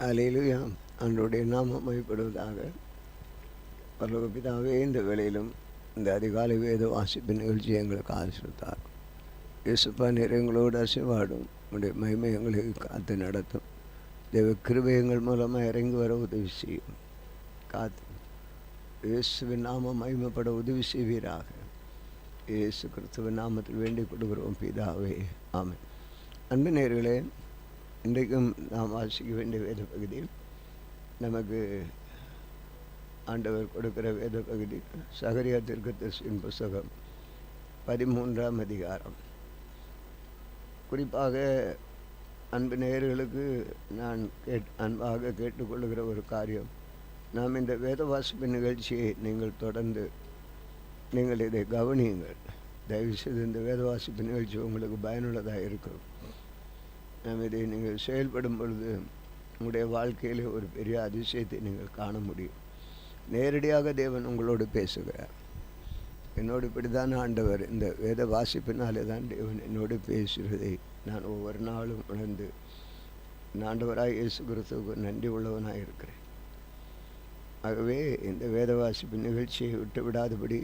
அல்லேலூயா. ஆண்டவருடைய நாமம் மகிமைப்படுவதாக. பரலோக பிதாவே, இந்த வேளையிலும் இந்த அதிகாலை வேத வாசிப்பு நிகழ்ச்சியை எங்களுக்கு ஆசீர்வதித்தார். இயேசுப்பா நீர் எங்களோடு அசைவாடும். உடைய மகிமை எங்களை காத்து நடத்தும். தேவ கிருபை எங்கள் மூலமாக இறங்கி வர உதவி செய்யும். காத்து இயேசுவின் நாமம் மகிமைப்பட உதவி செய்வீராக. இயேசு கிறிஸ்துவின் நாமத்தில் வேண்டிக் கொடுக்கிறோம் பிதாவே, ஆமென். அன்பு நேயர்களே, இன்றைக்கும் நாம் வாசிக்க வேண்டிய வேத பகுதி, நமக்கு ஆண்டவர் கொடுக்கிற வேத பகுதி சகரியா தீர்க்கதரிசியின் புஸ்தகம் 13ஆம் அதிகாரம். குறிப்பாக அன்பு நேயர்களுக்கு நான் அன்பாக கேட்டுக்கொள்ளுகிற ஒரு காரியம், நாம் இந்த வேத வாசிப்பு நிகழ்ச்சியை நீங்கள் தொடர்ந்து நீங்கள் இதை கவனியுங்கள். தயவுசெய்து இந்த வேத வாசிப்பு நிகழ்ச்சி உங்களுக்கு பயனுள்ளதாக இருக்கும். நாம் இதை நீங்கள் செயல்படும் பொழுது உங்களுடைய வாழ்க்கையில் ஒரு பெரிய அதிசயத்தை நீங்கள் காண முடியும். நேரடியாக தேவன் உங்களோடு பேசுகிறார். என்னோடு இப்படி தான் ஆண்டவர், இந்த வேத வாசிப்பினாலே தான் தேவன் என்னோடு பேசுகிறதை நான் ஒவ்வொரு நாளும் உணர்ந்து ஆண்டவராக இயேசு கிறிஸ்துவுக்கு நன்றி உள்ளவனாக இருக்கிறேன். ஆகவே இந்த வேத வாசிப்பு நிகழ்ச்சியை விட்டு விடாதபடி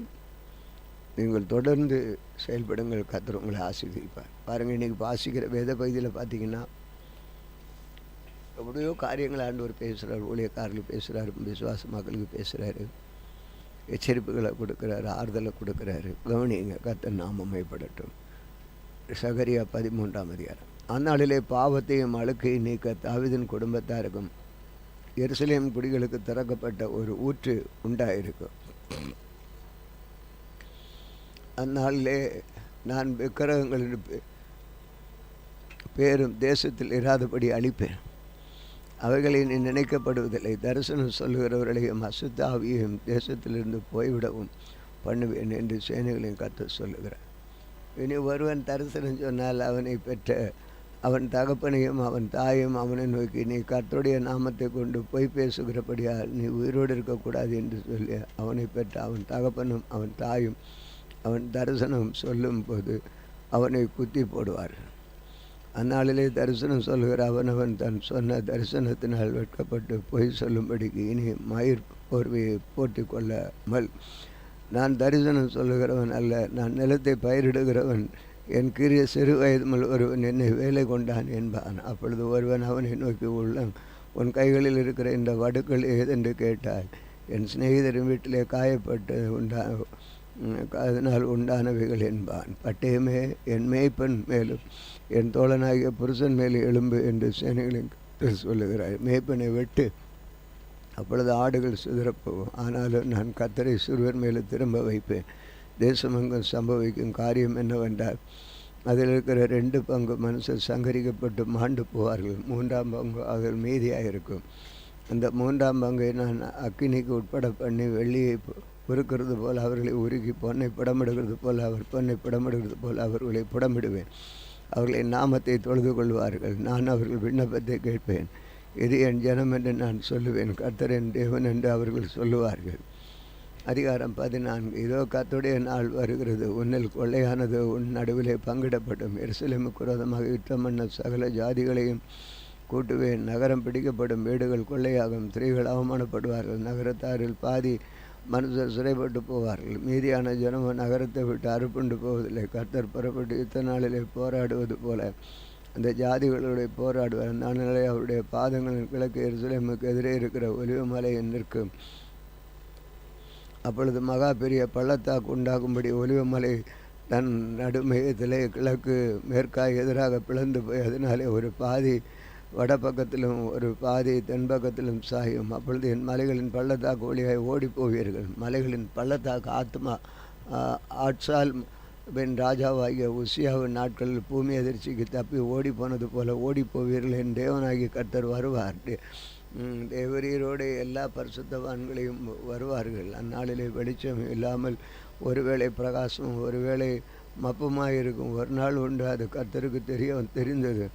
நீங்கள் தொடர்ந்து செயல்படுங்கள். கர்த்தர் உங்களை ஆசீர்வதிப்பார். பாருங்கள், இன்றைக்கி வாசிக்கிற வேத பகுதியில் பார்த்தீங்கன்னா எவ்வளோ காரியங்கள் ஆண்டவர் பேசுகிறார். ஊழியக்காரர்கள் பேசுகிறார், விசுவாச மக்களுக்கு பேசுகிறாரு, எச்சரிப்புகளை கொடுக்குறாரு, ஆறுதலை கொடுக்குறாரு. கவனிங்க, கர்த்தர் நாமம் மகிமைப்படட்டும். சகரியா 13ஆம் அதிகாரம். அந்நாளிலே பாவத்தையும் அழுக்கையும் நீக்க தாவீதின் குடும்பத்தாருக்கும் எருசலேம் குடிகளுக்கு திறக்கப்பட்ட ஒரு ஊற்று உண்டாயிருக்கும். அந்நாளிலே நான் விக்கிரகங்களின் பேரும் தேசத்தில் இராதபடி அழிப்பேன். அவைகளை நீ நினைக்கப்படுவதில்லை. தரிசனம் சொல்லுகிறவர்களையும் அசுத்தாவியையும் தேசத்திலிருந்து போய்விடவும் பண்ணுவேன் என்று சேனைகளையும் கர்த்தர் சொல்லுகிறார். இனி ஒருவன் தரிசனம் சொன்னால் அவனை பெற்ற அவன் தகப்பனையும் அவன் தாயும் அவனை நோக்கி, நீ கர்த்தருடைய நாமத்தை கொண்டு பொய் பேசுகிறபடியால் நீ உயிரோடு இருக்கக்கூடாது என்று சொல்லி அவனை பெற்ற அவன் தகப்பனும் அவன் தாயும் அவன் தரிசனம் சொல்லும் போது அவனை குத்தி போடுவார். அந்நாளிலே தரிசனம் சொல்லுகிற அவன் தன் சொன்ன தரிசனத்தினால் வெட்கப்பட்டு பொய் சொல்லும்படிக்கு இனி மயிர் போர்வையை போட்டு கொள்ளாமல், நான் தரிசனம் சொல்லுகிறவன் அல்ல, நான் நிலத்தை பயிரிடுகிறவன், என் கிரிய சிறு வயது முதல் ஒருவன் என்னை வேலை கொண்டான் என்பான். அப்பொழுது ஒருவன் அவனை நோக்கி, உன் கைகளில் இருக்கிற இந்த வடுக்கள் ஏதென்று கேட்டால், என் சிநேகிதரின் வீட்டிலே காயப்பட்டு அதனால் உண்டானவைகள் என்பான். பட்டயமே என் மேய்ப்பன் மேலும் என் தோழனாகிய புருஷன் மேலே எழும்பு என்று சேனைகளின் சொல்லுகிறார். மேய்ப்பனை வெட்டு, அப்பொழுது ஆடுகள் சிதறப்போகும். ஆனாலும் நான் கர்த்தரை சிறுவர் மேலே திரும்ப வைப்பேன். தேசமெங்கும் சம்பவிக்கும் காரியம் என்னவென்றால், அதில் இருக்கிற 2 பங்கு மனுஷர் சங்கரிக்கப்பட்டு மாண்டு போவார்கள். 3ஆம் பங்கு அதில் மீதியாக இருக்கும். அந்த 3ஆம் பங்கை நான் அக்கினிக்கு உட்பட பண்ணி வெள்ளியை உருக்கிறது போல் அவர்களை உருக்கி பொன்னை புடமிடுகிறது போல் அவர் பொன்னை புடமிடுகிறது போல் அவர்களை புடமிடுவேன். அவர்களின் நாமத்தை தொழுது கொள்வார்கள். நான் அவர்கள் விண்ணப்பத்தை கேட்பேன். இது என் ஜனம் என்று நான் சொல்லுவேன். கர்த்தர் என் தேவன் என்று அவர்கள் சொல்லுவார்கள். அதிகாரம் 14. இதோ கர்த்தருடைய நாள் வருகிறது, உன்னில் கொள்ளையானது உன் நடுவிலே பங்கிடப்படும். எருசலேமுக்கு விரோதமாக யுத்தம் பண்ண சகல ஜாதிகளையும் கூட்டுவேன். நகரம் பிடிக்கப்படும், வீடுகள் கொள்ளையாகும், ஸ்திரீகள் அவமானப்படுவார்கள், நகரத்தாரில் பாதி மனுஷர் சிறைப்பட்டு போவார்கள், மீதியான ஜனமும் நகரத்தை விட்டு அறுப்புண்டு போவதில்லை. கர்த்தர் புறப்பட்டு யுத்த நாளிலே போராடுவது போல அந்த ஜாதிகளுடைய போராடுவார். அந்த நாளிலே அவருடைய பாதங்களின் கிழக்கு எருசலேமுக்கு எதிரே இருக்கிற ஒலிவ மலையில் நிற்கும். அப்பொழுது மகா பெரிய பள்ளத்தாக்கு உண்டாகும்படி ஒலிவ மலை தன் நடுமையத்திலே கிழக்கு மேற்காய் எதிராக பிளந்து போய் அதனாலே ஒரு பாதி வடப்பக்கத்திலும் ஒரு பாதி தென்பக்கத்திலும் சாயும். அப்பொழுது என் மலைகளின் பள்ளத்தாக்கு வழியாக ஓடி போவீர்கள். மலைகளின் பள்ளத்தாக்கு ஆத்மா ஆட்சால் பெண் ராஜாவாகிய உசியாவின் நாட்களில் பூமி அதிர்ச்சிக்கு தப்பி ஓடி போனது போல ஓடி போவீர்கள். என் தேவனாகிய கர்த்தர் வருவார். தேவரீரோடு எல்லா பரிசுத்தவான்களையும் வருவார்கள். அந்நாளிலே வெளிச்சம் இல்லாமல் ஒருவேளை பிரகாசமும் ஒருவேளை மப்புமாயிருக்கும். ஒரு நாள் உண்டு, அது கர்த்தருக்கு தெரிந்தது.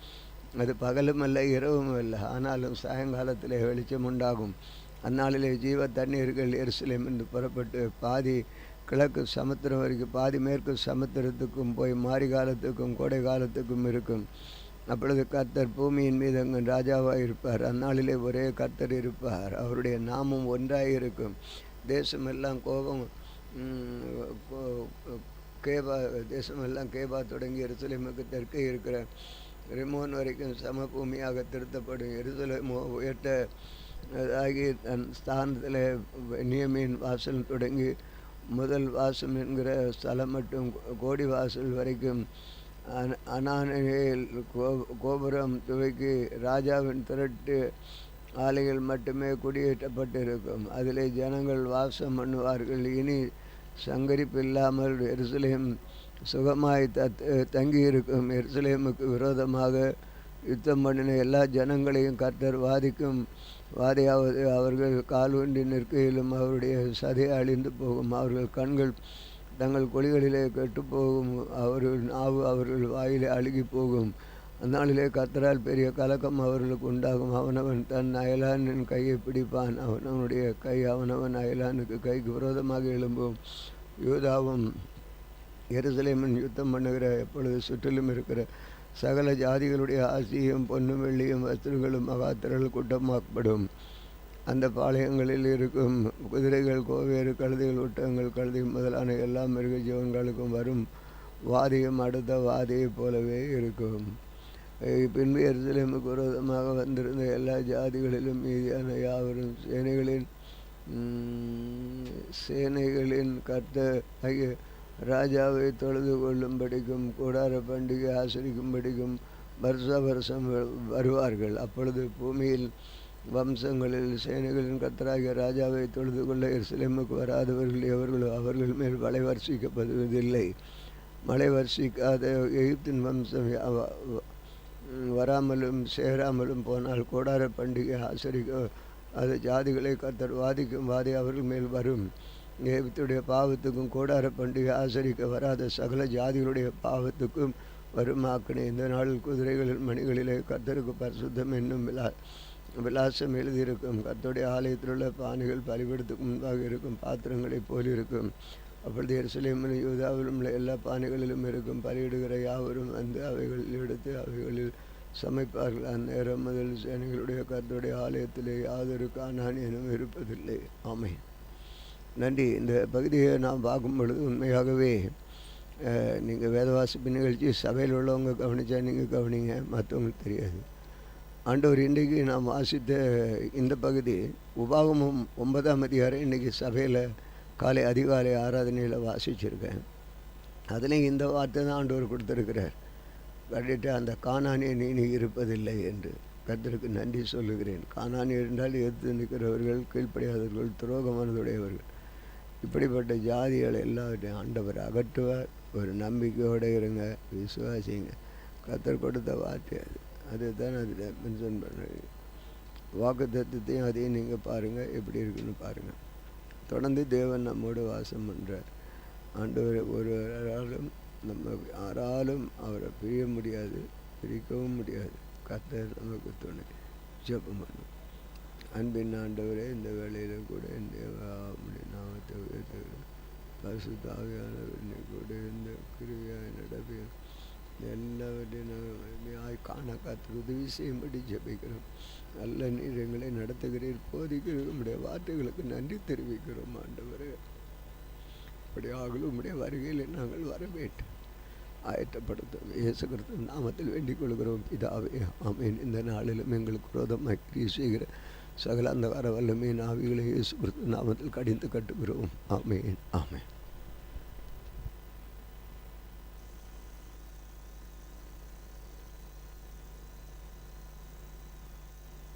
அது பகலும் அல்ல இரவும் அல்ல, ஆனாலும் சாயங்காலத்தில் வெளிச்சம் உண்டாகும். அந்நாளிலே ஜீவ தண்ணீர்கள் எருசலேம் என்று புறப்பட்டு பாதி கிழக்கு சமுத்திரம் வரைக்கும் பாதி மேற்கு சமுத்திரத்துக்கும் போய் மாரி காலத்துக்கும் கோடை காலத்துக்கும் இருக்கும். அப்பொழுது கர்த்தர் பூமியின் மீது அங்கு ராஜாவாக இருப்பார். அந்நாளிலே ஒரே கர்த்தர் இருப்பார். அவருடைய நாமம் ஒன்றாக இருக்கும். தேசமெல்லாம் கோபம் கேபா தேசமெல்லாம் கேபா தொடங்கி எருசலேமுக்கு தெற்கே இருக்கிற ரிமோன் வரைக்கும் சமபூமியாக திருத்தப்படும். எருசலேமோ உயர்த்த ஆகி தன் ஸ்தானத்தில் நியமின் வாசல் தொடங்கி முதல் வாசம் என்கிற ஸ்தலம் மட்டும் கோடி வாசல் வரைக்கும் அனானில் கோபுரம் துவக்கி ராஜாவின் திரட்டு ஆலைகள் மட்டுமே குடியேற்றப்பட்டிருக்கும். அதிலே ஜனங்கள் வாசம் பண்ணுவார்கள். இனி சங்கரிப்பு இல்லாமல் எருசலேம் சுகமாய் தங்கியிருக்கும். எருசலேமுக்கு விரோதமாக யுத்தம் பண்ணின எல்லா ஜனங்களையும் கர்த்தர் வாதையாவது அவர்கள் காலூன்றி நிற்கையிலும் அவருடைய சதை அழிந்து போகும். அவர்கள் கண்கள் தங்கள் குழிகளிலே கெட்டுப்போகும். அவர்கள் நாவு அவர்கள் வாயிலே அழுகி போகும். அந்நாளிலே கர்த்தரால் பெரிய கலக்கம் அவர்களுக்கு உண்டாகும். அவனவன் தன் அயலானின் கையை பிடிப்பான். அவனவனுடைய கை அவனவன் அயலானுக்கு கைக்கு விரோதமாக எழும்பும். யூதாவும் எருசலேமின் யுத்தம் பண்ணுகிற எப்பொழுது சுற்றிலும் இருக்கிற சகல ஜாதிகளுடைய ஆசியும் பொன்னும் வெள்ளியும் வஸ்திரங்களும் மகாத்திரள் கூட்டமாக்கப்படும். அந்த பாளையங்களில் இருக்கும் குதிரைகள், கோவேறு, கழுதைகள், ஒட்டகங்கள், கழுதை முதலான எல்லா மிருக ஜீவன்களுக்கும் வரும் வாதியும் அடுத்த வாதியைப் போலவே இருக்கும். பின்பு எருசலேமுக்கு விரோதமாக வந்திருந்த எல்லா ஜாதிகளிலும் மீதியான யாவரும் சேனைகளின் கர்த்தர் ஆகிய ராஜாவை தொழுது கொள்ளும்படிக்கும் கூடார பண்டிகை ஆசரிக்கும்படிக்கும் வருஷம் வருவார்கள். அப்பொழுது பூமியில் வம்சங்களில் சேனைகளின் கர்த்தராகிய ராஜாவை தொழுது கொள்ள எருசலேமுக்கு வராதவர்கள் எவர்களோ அவர்கள் மேல் மழை வர்ஷிக்கப்படுவதில்லை. மழை வர்ஷிக்காத எகிப்தின் வம்சம் வராமலும் சேராமலும் போனால் கூடார பண்டிகை ஆசரிக்க அது ஜாதிகளை கர்த்தர் வாதிக்கும் வாதி அவர்கள் மேல் வரும். எகிப்துடைய பாவத்துக்கும் கூடார பண்டிகை ஆசரிக்க வராத சகல ஜாதிகளுடைய பாவத்துக்கும் வருமாக்கினே. இந்த நாளில் குதிரைகளின் மணிகளிலே கர்த்தருக்கு பரிசுத்தம் என்னும் விலாசம் எழுதியிருக்கும். கர்த்தருடைய ஆலயத்தில் உள்ள பானைகள் பலிபீடத்துக்கு முன்பாக இருக்கும் பாத்திரங்களைப் போல் இருக்கும். அப்பொழுது எருசலேமிலும் யூதாவிலும் உள்ள எல்லா பானைகளிலும் இருக்கும் பலியிடுகிற யாவரும் வந்து அவைகளில் எடுத்து அவைகளில் சமைப்பார்கள். அந்நேரம் முதல் சேனைகளுடைய கர்த்தருடைய ஆலயத்திலே யாதொரு கானானியனும் இருப்பதில்லை. ஆமென். நன்றி. இந்த பகுதியை நாம் பார்க்கும் பொழுது உண்மையாகவே நீங்கள் வேத வாசிப்பு நிகழ்ச்சி சபையில் உள்ளவங்க கவனித்தா நீங்கள் கவனிங்க, மற்றவங்களுக்கு தெரியாது. ஆண்டவர் இன்றைக்கு நாம் வாசித்த இந்த பகுதி உபாகமம் 9ஆம் அதிகாரம் இன்றைக்கி சபையில் அதிகாலை ஆராதனையில் வாசிச்சிருக்கேன். அதுலேயும் இந்த வார்த்தை தான் ஆண்டவர் கொடுத்துருக்கிறார். கண்டிட்டு அந்த கானானியன் இனி இருப்பதில்லை என்று கர்த்தருக்கு நன்றி சொல்லுகிறேன். கானானியர் என்றால் எதிர்த்து நிற்கிறவர்கள், கீழ்ப்படியாதவர்கள், துரோகமானதுடையவர்கள், இப்படிப்பட்ட ஜாதிகளை எல்லாவற்றையும் ஆண்டவர் அகற்றுவார். ஒரு நம்பிக்கையோடு இருங்க, விசுவாசிங்க. கர்த்தர் கொடுத்த வார்த்தை அதுதான் அதில் மென்ஷன் பண்ணுறேன். வாக்கு தத்துவத்தையும் அதையும் நீங்கள் பாருங்கள், எப்படி இருக்குன்னு பாருங்கள். தொடர்ந்து தேவன் நம்மோடு வாசம் பண்ணுறார். ஆண்டவர் ஒருவராலும் நம்ம யாராலும் அவரை பிரிய முடியாது, பிரிக்கவும் முடியாது. கர்த்தர் நமக்கு துணை. ஜெபம் பண்ணும். அன்பின் ஆண்டவரே, இந்த வேளையில் கூட இந்த நாமத்தை உயர்த்துகிறோம். பரிசுத்த ஆவியானவரை கூட இந்த கிருவியாய் நடப்பையும் எல்லாவற்றையும் நாங்கள் காண காத்து உதவி செய்யும்படி ஜெபிக்கிறோம். நல்ல நீர் எங்களை நடத்துகிறீர், போதிக்கிறீர். உம்முடைய வார்த்தைகளுக்கு நன்றி தெரிவிக்கிறோம். ஆண்டவரே, அப்படியாகலும் உம்முடைய வருகையில் நாங்கள் வர வேண்டும். ஆயத்தப்படுத்தும் இயேசு கிறிஸ்து நாமத்தில் வேண்டிக் கொள்கிறோம் பிதாவே, ஆமென். இந்த நாளிலும் எங்களுக்கு விரோதமாக கிரியை செய்கிற சகல அந்தகார வல்லமையின் ஆவிகளை இயேசு கிறிஸ்து நாமத்தில் கடிந்து கட்டுகிறோம். ஆமென், ஆமென்.